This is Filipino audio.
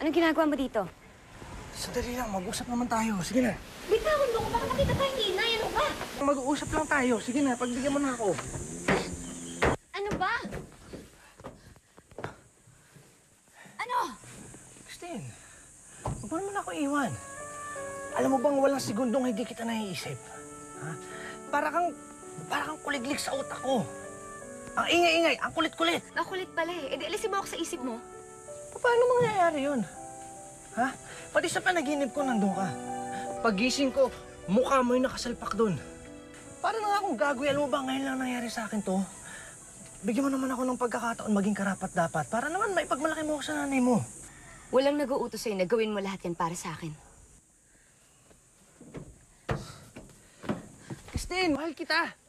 Anong ginagawa mo dito? Sandali lang, mag-usap naman tayo. Sige na. Bitawan mo ko, baka makita tayong inay. Ano ba? Mag-uusap lang tayo. Sige na, pagbigyan mo na ako. Ano ba? Ano? Christine, huwag mo naman ako iwan. Alam mo bang walang segundong hindi kita naiisip? Ha? Para kang kuliglig sa utak ko. Ang ingay-ingay, ang kulit-kulit. Nakulit pala eh. E di alisin mo ako sa isip mo. Paano mangyayari yun? Ha? Pati sa panaginip ko nandun ka. Pagising ko, mukha mo yung nakasalpak dun. Para na akong gagawin. Alam mo ba, ngayon lang nangyari sa akin to? Bigyan mo naman ako ng pagkakataon maging karapat-dapat para naman maipagmalaki mo ako sa nanay mo. Walang nag-uutos sa'yo na gawin mo lahat yan para sa akin. Christine, mahal kita.